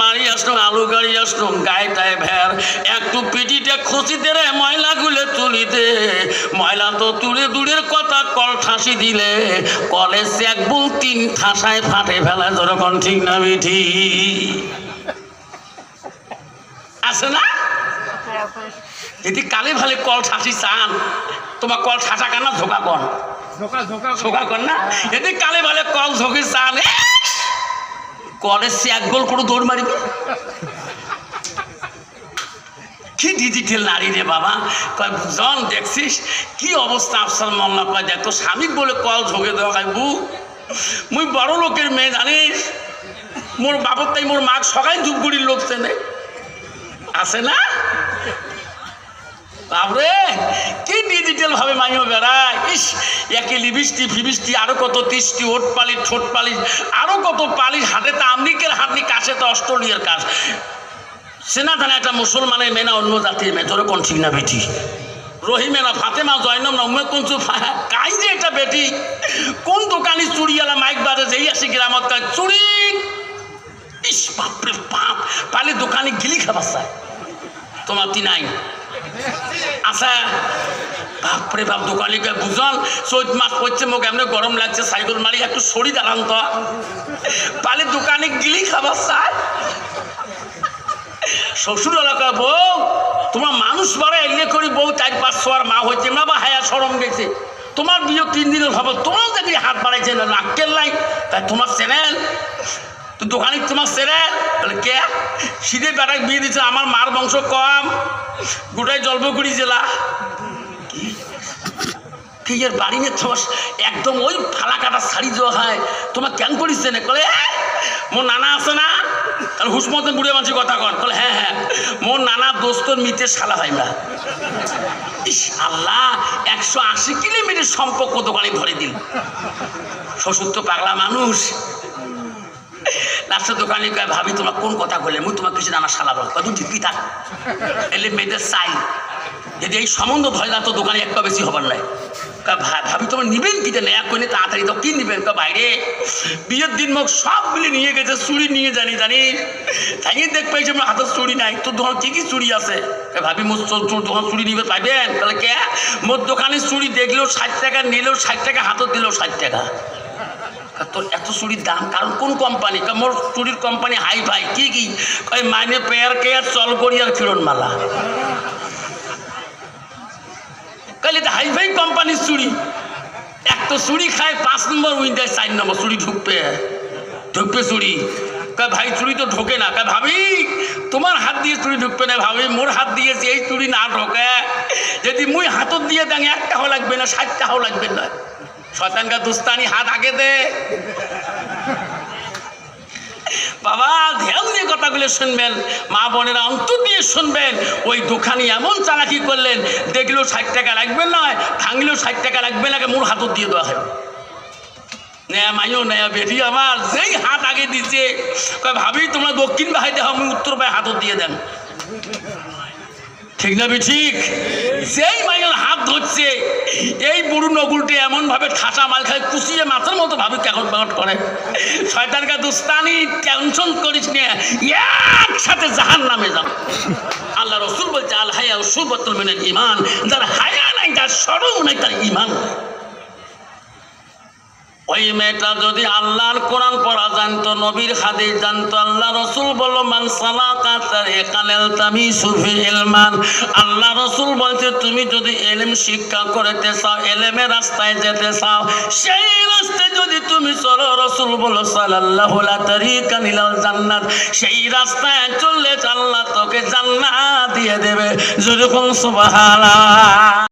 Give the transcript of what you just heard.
বাড়ি আসলো, আলু গাড়ি আসলো, গায়েটায় ভের একটু পিটিতে খুশিতে রে ময়লা গুলে তুলি দে। ময়লা তো তুলে দূরের কথা, কল ঠাসি দিলে কলেজ এক বুল 3 ঠাসায় ফাটে ফেলা। যখন ঠিক না বিঠি আছে না? যদি কালে ভালে কল ঠাসি চান, তোমার কল ঠাসা কান্না ঝোঁকা কর, ঝোঁকা কর না। যদি কালে ভালে কল ঝোঁকি চান, কলেজ এক গোল করে দৌড় মারিবে। কি ডিজিটাল নারী রে বাবা। কয় বুঝন দেখছিস কি অবস্থা? আফসার মোল্লা কয় দেখ তো স্বামী বলে কল ঝোঁকে দেওয়া খাই বু, মুই বড় লোকের মেয়ে জানিস, মোর বাবর তাই মোর মাক সকাল ধূপগুড়ির লোক চেনে আছে না? বাবরে কি ডিজিটাল ভাবে মাইও বেড়ায়। ইস একে লিবিষ্টি ফিবিষ্টি, আরো কত তিষ্টি, ওট পালিশ ঠোঁট পালিশ, আরো কত পালিশ, হাতে তো আমেরিকার হাতনি, কাছে তো অস্ট্রেলিয়ার কাজ। সেনা জানে একটা মুসলমানের মেয়ে না অন্য জাতির মেয়ে? তোর কোন ঠিক না বেটি? রহিমে না, ফাতেমা, জয়নব না, উমে কোন কাই যে এটা বেটি? কোন দোকানি চুড়িয়ালা মাইক বাজে যেই আসে গ্রামত কাজ চুরি। ইস বাপরে বাপ, পালে দোকানে গিলি খাবার চায়। তোমার তি নাই আচ্ছা বাপরে বাপ, দোকানে গিয়ে বুঝন চৈত মাস করছে, মোক এমনি গরম লাগছে, সাইকেল মারি একটু সরি দাঁড়ান তো, পালে দোকানে গিলি খাবার চায়। শ্বশুর এলাকা বউ তোমার মানুষ বাড়ে এলে করি বউ 4-500 আর মা হয়েছে না বা হায়া সরম গেছে, তোমার বিয়ে 3 দিনের খবর, তোমার দেখি হাত বাড়াইছে না, নাক্কেল নাই, তাই তোমার চ্যানেল তো দোকানে তোমার চ্যানেল বলে কে শীতের বেটায় বিয়ে দিচ্ছে, আমার মার বংশ কম, গোটাই জলপাইগুড়ি জেলা। কি এর বাড়ি নিয়ে তোমার একদম ওই ফালা কাটা শাড়ি দেওয়া হয়, তোমার কেন করিস না? বলে মোর নানা আছে না, তাহলে হুস মতন বুড়ে মানুষের কথা কন। বলে হ্যাঁ হ্যাঁ, মোর নানা দোস্তর মিতে শালা হয় না। ইস আল্লাহ, 180 কিলোমিটার সম্পর্ক দোকানে ধরে দিল। শ্বশুর তো পাগলা মানুষ। লাস্টের দোকানে কয় ভাবি তোমার কোন কথা বলে, মুই তোমার কিছু নানা শালা বল, কত ঠিকই থাক এলে মেয়েদের চাই। যদি এই সম্বন্ধ ধরে না তো দোকানে একটা বেশি হবার নাই। ভাবি তোমার নিবেন কিটা নেয়া কইলে তাড়াতাড়ি তো কি নিবেন? বাইরে বিয়ের দিন মোক সব মিলে নিয়ে গেছে, চুড়ি নিয়ে জানি তাই দেখ পাইছে আমার হাতের চুড়ি নাই, তোর দোকান কি কি চুড়ি আছে? ভাবি মোর দোকান চুড়ি নিবে পাইবেন? তাহলে কে মোর দোকানে চুড়ি দেখলেও 60 টাকা, নিলেও 60 টাকা, হাতত দিলেও 60 টাকা। তোর এত চুড়ির দাম কারণ কোন কোম্পানি? মোর চুড়ির কোম্পানি হাই ফাই। কি কি? কয় মাইনে পেয়ার কেয়ার, চল করি আর কিরণ মালা। কালি তো হাই ফাই কোম্পানির চুড়ি। এক তো চুড়ি খায় 5 নম্বর উইন্ডায় 4 নম্বর চুড়ি ঢুকবে চুড়ি। কয় ভাই চুড়ি তো ঢোকে না। কয় ভাবি তোমার হাত দিয়ে চুড়ি ঢুকবে না ভাবি, মোর হাত দিয়েছি এই চুড়ি না ঢোকে। যদি মুই হাতত দিয়ে দেন 1 টাকাও লাগবে না, 60 টাকাও লাগবে না। শয়তানকা দুস্তানি, হাত আগে দে বাবা। ধ্যান দিয়ে কথাগুলো শুনবেন, মা বোনেরা অন্তর দিয়ে শুনবেন। ওই দোকানি এমন চালাকি করলেন, দেখলেও 60 টাকা লাগবে নয়, ভাঙলেও 60 টাকা লাগবে না, মোর হাতত দিয়ে দেওয়া হয়। নেয়া মাইও নেয়া বেটি আমার যেই হাত আগে দিচ্ছে, কয় ভাবি তোমরা দক্ষিণ বাহাই দেহ, আমি উত্তর বাহাই হাতত দিয়ে দেন। ঠিক না বে ঠিক? যেই মাইয়ের হাত ধরছে, এই বুড়ো নগুলটি এমন ভাবে ঠাসা মাল খায়, কুচিয়ে মাছের মতো ভাবে কেমন বাগট করে। শয়তানকা দুস্তানি, টেনশন করিস নে, একসাথে জাহান্নামে যাও। আল্লাহ রসুল বলছে আল হায়া শুবাতুল মিনাল ঈমান, যার হায়া নাই, যার শরম নাই, তার ঈমান। ওই মেয়েটা যদি আল্লাহর কোরআন পড়া জানতো, নবীর হাদিস জানতো, আল্লাহ রসুল বলল মান সালাকা তারিকান ইলতামিসু ফিহি ইলমান। আল্লাহ রসুল বলছে তুমি যদি ইলম শিক্ষা করতে চাও, ইলমের রাস্তায় যেতে চাও, সেই রাস্তায় যদি তুমি চলো, রসুল বলল সাল্লাল্লাহু আলা তারিকান ইলাল জান্নাত, সেই রাস্তায় চললে আল্লাহ তোকে জান্নাত দিয়ে দেবে। যেরকম সুবহানাল্লাহ।